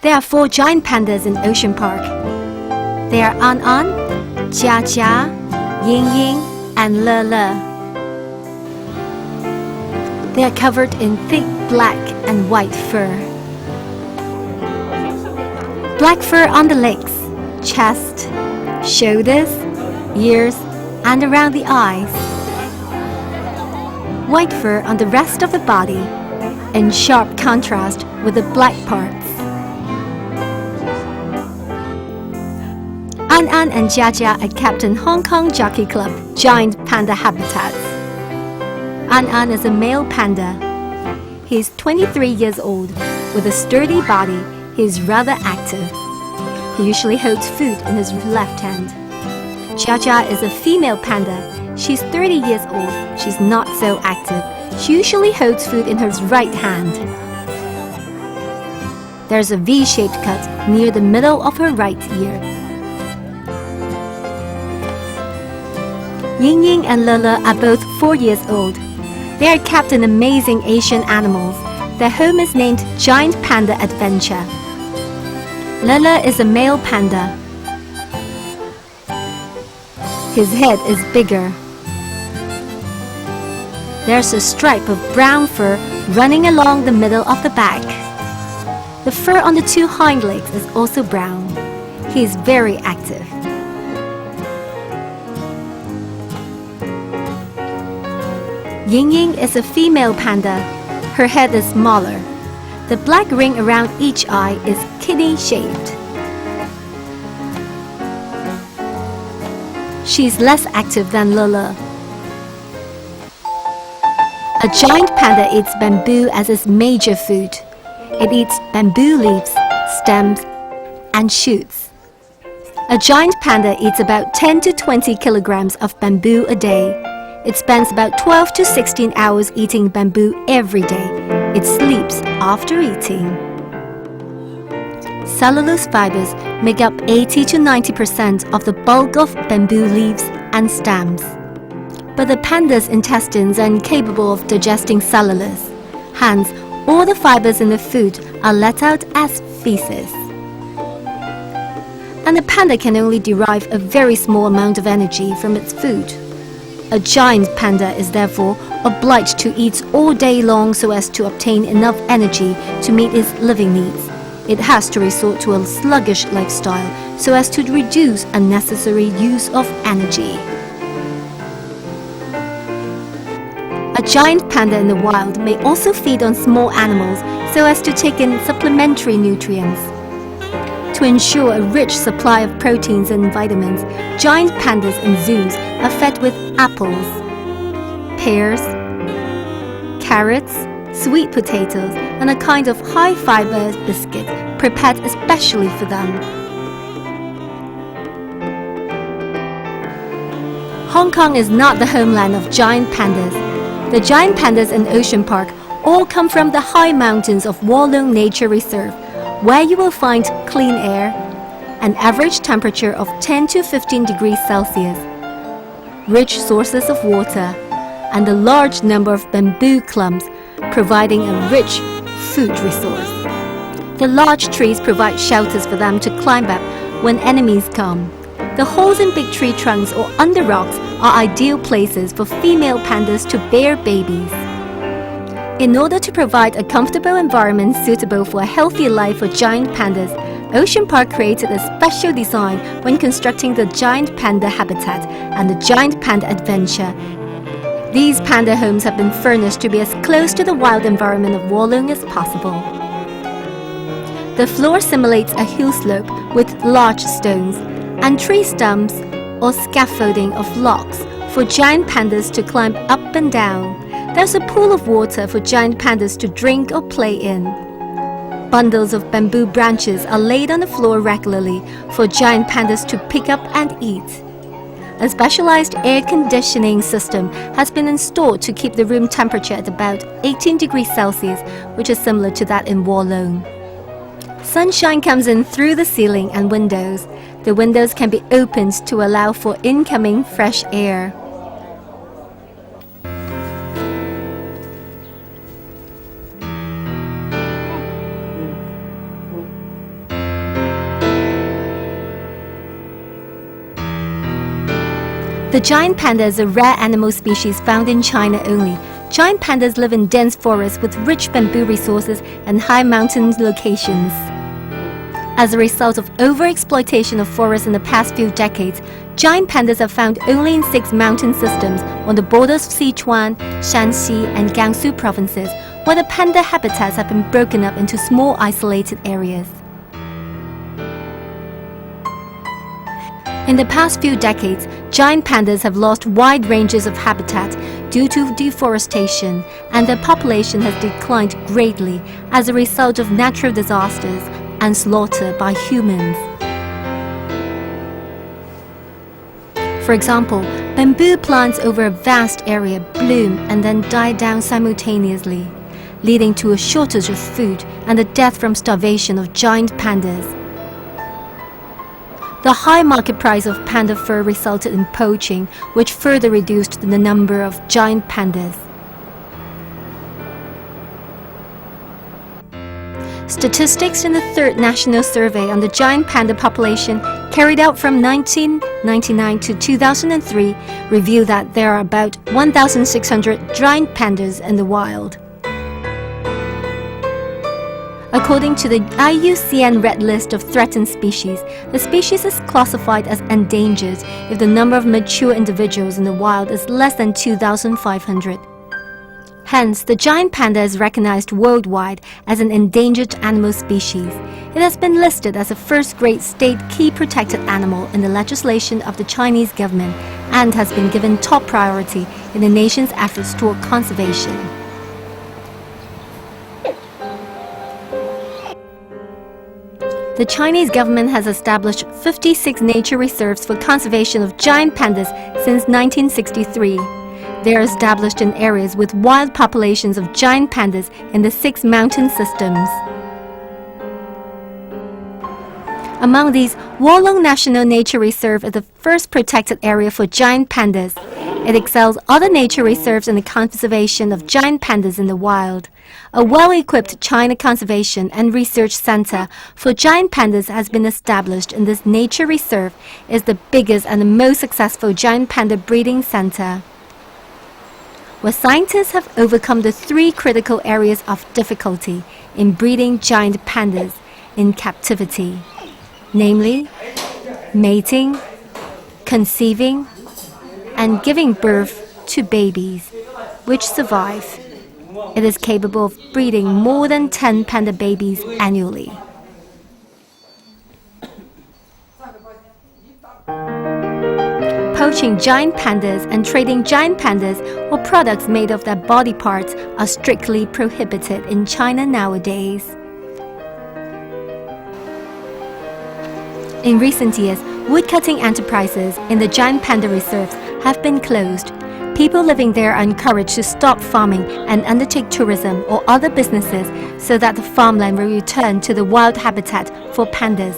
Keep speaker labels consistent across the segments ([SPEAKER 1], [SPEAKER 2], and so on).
[SPEAKER 1] There are 4 giant pandas in Ocean Park. They are An An, Jia Jia, Ying Ying, and Le Le. They are covered in thick black and white fur. Black fur on the legs, chest, shoulders, ears, and around the eyes. White fur on the rest of the body, in sharp contrast with the black parts. An An and Jia Jia are kept in Hong Kong Jockey Club giant panda habitats. An An is a male panda. He is 23 years old. With a sturdy body, he is rather active. He usually holds food in his left hand. Jia Jia is a female panda. She's 30 years old. She's not so active. She usually holds food in her right hand. There's a V-shaped cut near the middle of her right ear. Ying Ying and Le Le are both 4 years old. They are kept in amazing Asian animals. Their home is named Giant Panda Adventure. Le Le is a male panda. His head is bigger. There's a stripe of brown fur running along the middle of the back. The fur on the 2 hind legs is also brown. He is very active. Ying Ying is a female panda. Her head is smaller. The black ring around each eye is kidney-shaped. She's less active than Le Le. A giant panda eats bamboo as its major food. It eats bamboo leaves, stems, and shoots. A giant panda eats about 10 to 20 kilograms of bamboo a day. It spends about 12 to 16 hours eating bamboo every day. It sleeps after eating. Cellulose fibers make up 80 to 90% of the bulk of bamboo leaves and stems. But the panda's intestines are incapable of digesting cellulose. Hence, all the fibers in the food are let out as feces. And the panda can only derive a very small amount of energy from its food. A giant panda is therefore obliged to eat all day long so as to obtain enough energy to meet its living needs. It has to resort to a sluggish lifestyle so as to reduce unnecessary use of energy. A giant panda in the wild may also feed on small animals so as to take in supplementary nutrients. To ensure a rich supply of proteins and vitamins, giant pandas in zoos are fed with apples, pears, carrots, sweet potatoes, and a kind of high-fiber biscuit prepared especially for them. Hong Kong is not the homeland of giant pandas. The giant pandas in Ocean Park all come from the high mountains of Walloon Nature Reserve, where you will find clean air, an average temperature of 10 to 15 degrees Celsius, rich sources of water, and a large number of bamboo clumps, providing a rich food resource. The large trees provide shelters for them to climb up when enemies come. The holes in big tree trunks or under rocks are ideal places for female pandas to bear babies. In order to provide a comfortable environment suitable for a healthy life for giant pandas, Ocean Park created a special design when constructing the giant panda habitat and the giant panda adventure. These panda homes have been furnished to be as close to the wild environment of Walloon as possible. The floor simulates a hill slope with large stones, and tree stumps or scaffolding of logs for giant pandas to climb up and down. There's a pool of water for giant pandas to drink or play in. Bundles of bamboo branches are laid on the floor regularly for giant pandas to pick up and eat. A specialized air conditioning system has been installed to keep the room temperature at about 18 degrees Celsius, which is similar to that in Walloon. Sunshine comes in through the ceiling and windows. The windows can be opened to allow for incoming fresh air. The giant panda is a rare animal species found in China only. Giant pandas live in dense forests with rich bamboo resources and high mountain locations. As a result of overexploitation of forests in the past few decades, giant pandas are found only in 6 mountain systems on the borders of Sichuan, Shanxi and Jiangsu provinces, where the panda habitats have been broken up into small isolated areas. In the past few decades, giant pandas have lost wide ranges of habitat due to deforestation, and their population has declined greatly as a result of natural disasters and slaughter by humans. For example, bamboo plants over a vast area bloom and then die down simultaneously, leading to a shortage of food and the death from starvation of giant pandas. The high market price of panda fur resulted in poaching, which further reduced the number of giant pandas. Statistics in the third national survey on the giant panda population, carried out from 1999 to 2003, reveal that there are about 1,600 giant pandas in the wild. According to the IUCN Red List of Threatened Species, the species is classified as endangered if the number of mature individuals in the wild is less than 2,500. Hence, the giant panda is recognized worldwide as an endangered animal species. It has been listed as a first-grade state key protected animal in the legislation of the Chinese government and has been given top priority in the nation's efforts toward conservation. The Chinese government has established 56 nature reserves for conservation of giant pandas since 1963. They are established in areas with wild populations of giant pandas in the 6 mountain systems. Among these, Walloon National Nature Reserve is the first protected area for giant pandas. It excels other nature reserves in the conservation of giant pandas in the wild. A well-equipped China Conservation and Research Center for giant pandas has been established in this nature reserve. It is the biggest and the most successful giant panda breeding center, where scientists have overcome the 3 critical areas of difficulty in breeding giant pandas in captivity, namely mating, conceiving, and giving birth to babies, which survive. It is capable of breeding more than 10 panda babies annually. Poaching giant pandas and trading giant pandas or products made of their body parts are strictly prohibited in China nowadays. In recent years, woodcutting enterprises in the giant panda reserves have been closed. People living there are encouraged to stop farming and undertake tourism or other businesses so that the farmland will return to the wild habitat for pandas.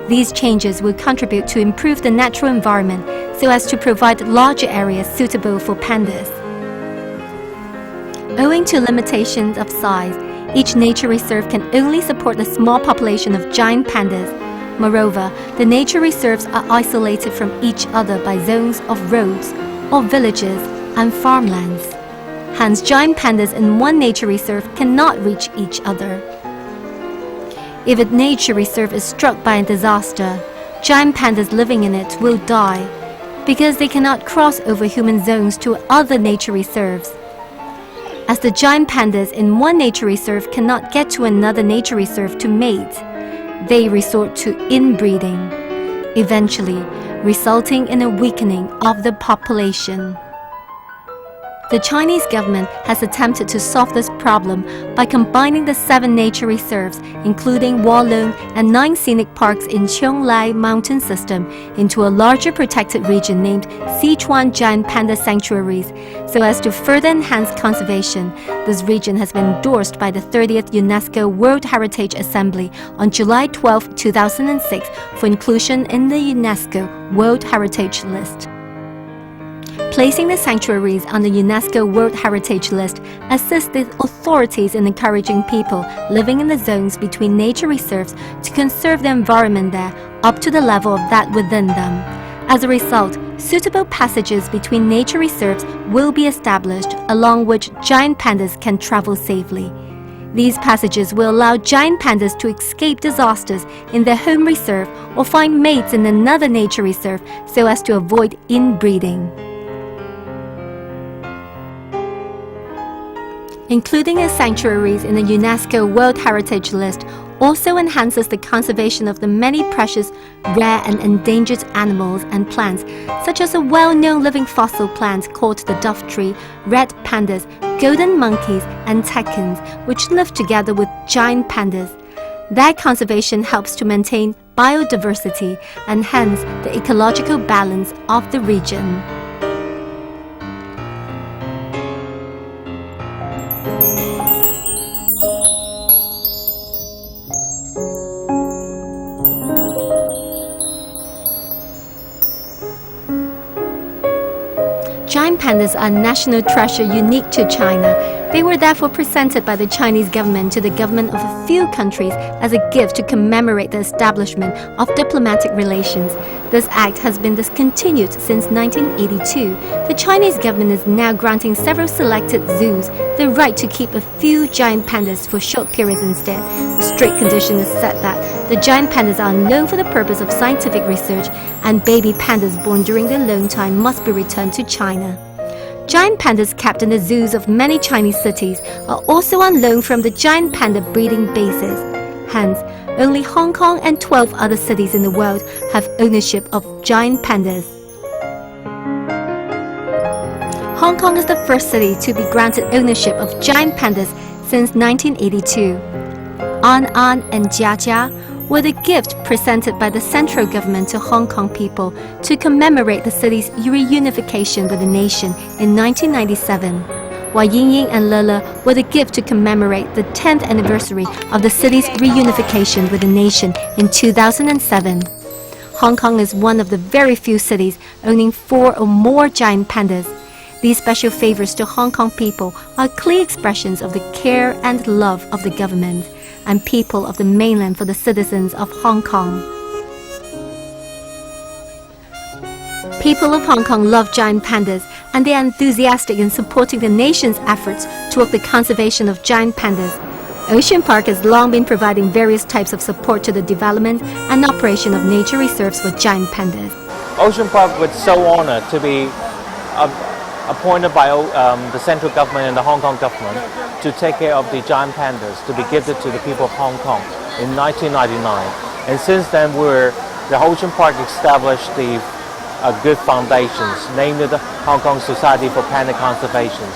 [SPEAKER 1] These changes will contribute to improve the natural environment so as to provide larger areas suitable for pandas. Owing to limitations of size, each nature reserve can only support a small population of giant pandas. Moreover, the nature reserves are isolated from each other by zones of roads or villages and farmlands. Hence, giant pandas in one nature reserve cannot reach each other. If a nature reserve is struck by a disaster, giant pandas living in it will die because they cannot cross over human zones to other nature reserves. As the giant pandas in one nature reserve cannot get to another nature reserve to mate, they resort to inbreeding. eventually resulting in a weakening of the population. The Chinese government has attempted to solve this problem by combining the 7 nature reserves, including Walong and 9 scenic parks in Qionglai mountain system, into a larger protected region named Sichuan Giant Panda Sanctuaries, so as to further enhance conservation. This region has been endorsed by the 30th UNESCO World Heritage Assembly on July 12, 2006 for inclusion in the UNESCO World Heritage List. Placing the sanctuaries on the UNESCO World Heritage List assists the authorities in encouraging people living in the zones between nature reserves to conserve the environment there up to the level of that within them. As a result, suitable passages between nature reserves will be established along which giant pandas can travel safely. These passages will allow giant pandas to escape disasters in their home reserve or find mates in another nature reserve so as to avoid inbreeding. Including the sanctuaries in the UNESCO World Heritage List also enhances the conservation of the many precious, rare and endangered animals and plants, such as a well-known living fossil plant called the dove tree, red pandas, golden monkeys and tekins, which live together with giant pandas. Their conservation helps to maintain biodiversity and hence the ecological balance of the region. Giant pandas are a national treasure unique to China. They were therefore presented by the Chinese government to the government of a few countries as a gift to commemorate the establishment of diplomatic relations. This act has been discontinued since 1982. The Chinese government is now granting several selected zoos the right to keep a few giant pandas for short periods instead. The strict condition is set that the giant pandas are known for the purpose of scientific research, and baby pandas born during their loan time must be returned to China. Giant pandas kept in the zoos of many Chinese cities are also on loan from the giant panda breeding bases. Hence, only Hong Kong and 12 other cities in the world have ownership of giant pandas. Hong Kong is the first city to be granted ownership of giant pandas since 1982. An An and Jia Jia were the gift presented by the central government to Hong Kong people to commemorate the city's reunification with the nation in 1997, while Ying Ying and Lele were the gift to commemorate the 10th anniversary of the city's reunification with the nation in 2007. Hong Kong is one of the very few cities owning 4 or more giant pandas. These special favors to Hong Kong people are clear expressions of the care and love of the government and people of the mainland for the citizens of Hong Kong. People of Hong Kong love giant pandas, and they are enthusiastic in supporting the nation's efforts toward the conservation of giant pandas. Ocean Park has long been providing various types of support to the development and operation of nature reserves for giant pandas.
[SPEAKER 2] Ocean Park was so honored to be appointed by the central government and the Hong Kong government to take care of the giant pandas to be gifted to the people of Hong Kong in 1999. And since then, the Ocean Park established the good foundations, namely the Hong Kong Society for Panda Conservation.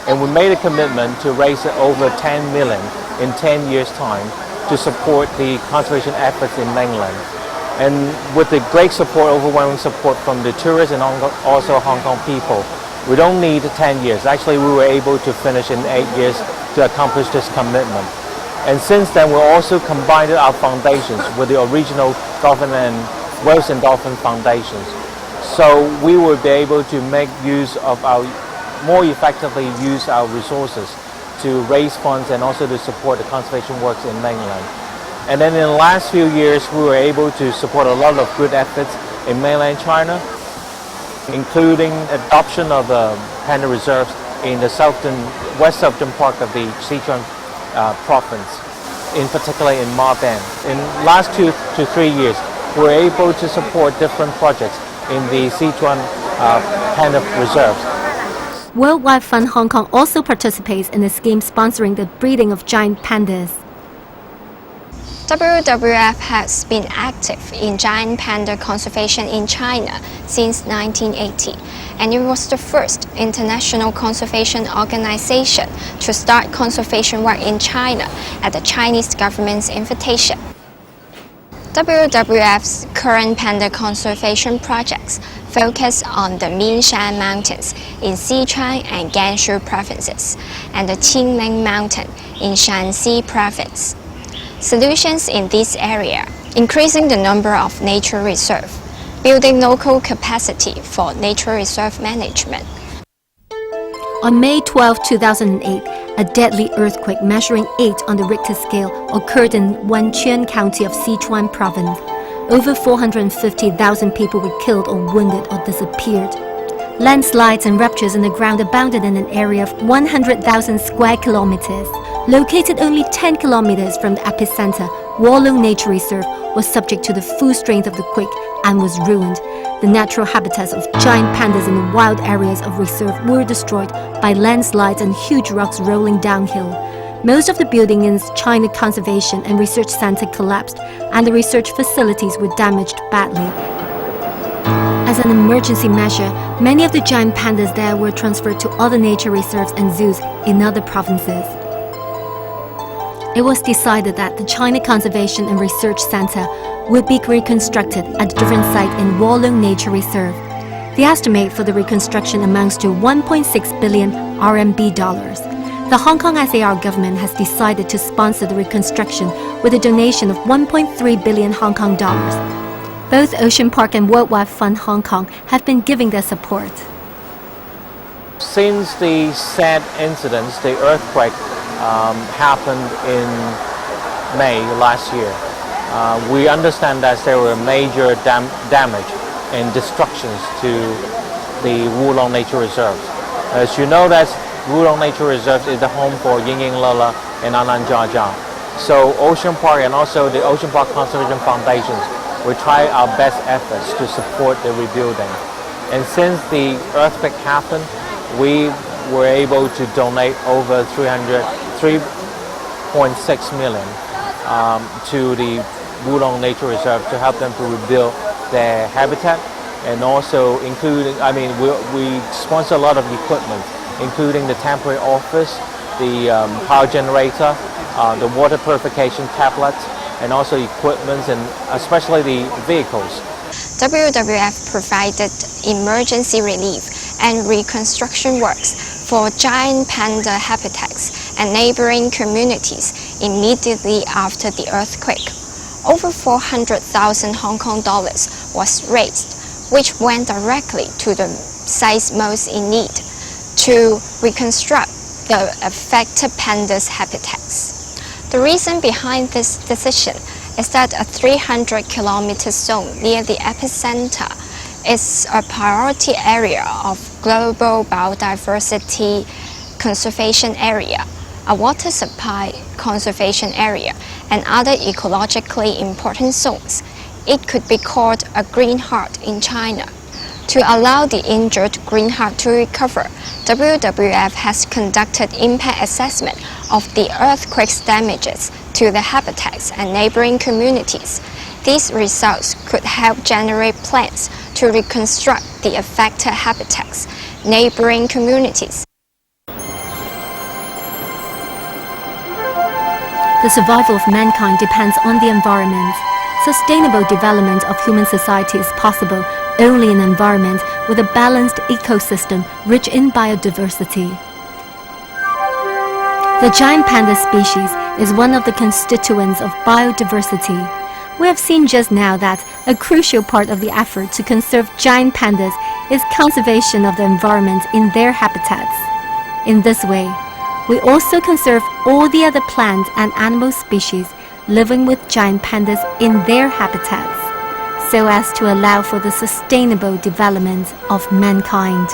[SPEAKER 2] And we made a commitment to raise over 10 million in 10 years' time to support the conservation efforts in mainland. And with the great support, overwhelming support from the tourists and also Hong Kong people, we don't need 10 years. Actually, we were able to finish in 8 years to accomplish this commitment. And since then, we also combined our foundations with the original dolphin and whales and dolphin foundations. So we will be able to make use of more effectively use our resources to raise funds and also to support the conservation works in mainland. And then in the last few years, we were able to support a lot of good efforts in mainland China, including adoption of panda reserves in the west southern part of the Sichuan province, in particular in Maban. In the last 2 to 3 years, we were able to support different projects in the Sichuan panda reserves.
[SPEAKER 1] World Wide Fund Hong Kong also participates in a scheme sponsoring the breeding of giant pandas.
[SPEAKER 3] WWF has been active in giant panda conservation in China since 1980, and it was the first international conservation organization to start conservation work in China at the Chinese government's invitation. WWF's current panda conservation projects focus on the Minshan Mountains in Sichuan and Gansu provinces and the Qingling Mountain in Shanxi province. Solutions in this area, increasing the number of nature reserves, building local capacity for nature reserve management.
[SPEAKER 1] On May 12, 2008, a deadly earthquake measuring 8 on the Richter scale occurred in Wenquan County of Sichuan Province. Over 450,000 people were killed or wounded or disappeared. Landslides and ruptures in the ground abounded in an area of 100,000 square kilometers. Located only 10 kilometers from the epicenter, Walong Nature Reserve was subject to the full strength of the quake and was ruined. The natural habitats of giant pandas in the wild areas of reserve were destroyed by landslides and huge rocks rolling downhill. Most of the buildings in China Conservation and Research Center collapsed, and the research facilities were damaged badly. As an emergency measure, many of the giant pandas there were transferred to other nature reserves and zoos in other provinces. It was decided that the China Conservation and Research Center would be reconstructed at a different site in Walong Nature Reserve. The estimate for the reconstruction amounts to 1.6 billion RMB dollars. The Hong Kong SAR government has decided to sponsor the reconstruction with a donation of 1.3 billion Hong Kong dollars. Both Ocean Park and World Wide Fund Hong Kong have been giving their support.
[SPEAKER 2] Since the sad incidents, the earthquake happened in May last year, we understand that there were major damage and destructions to the Wulong Nature Reserve. As you know, that Wulong Nature Reserve is the home for Yingying Lala and Anan Jiajiang. So Ocean Park and also the Ocean Park Conservation Foundations, we try our best efforts to support the rebuilding. And since the earthquake happened, we were able to donate over 3.6 million to the Wulong Nature Reserve to help them to rebuild their habitat, and also including, we sponsor a lot of equipment, including the temporary office, the power generator, the water purification tablets, and also equipment, and especially the vehicles.
[SPEAKER 3] WWF provided emergency relief and reconstruction works for giant panda habitats and neighboring communities immediately after the earthquake. Over 400,000 Hong Kong dollars was raised, which went directly to the sites most in need to reconstruct the affected pandas habitats. The reason behind this decision is that a 300-kilometer zone near the epicenter is a priority area of global biodiversity conservation area, a water supply conservation area, and other ecologically important zones. It could be called a green heart in China. To allow the injured green heart to recover, WWF has conducted impact assessment of the earthquake's damages to the habitats and neighboring communities. These results could help generate plans to reconstruct the affected habitats, neighboring communities.
[SPEAKER 1] The survival of mankind depends on the environment. Sustainable development of human society is possible only in an environment with a balanced ecosystem rich in biodiversity. The giant panda species is one of the constituents of biodiversity. We have seen just now that a crucial part of the effort to conserve giant pandas is conservation of the environment in their habitats. In this way, we also conserve all the other plant and animal species living with giant pandas in their habitats, so as to allow for the sustainable development of mankind.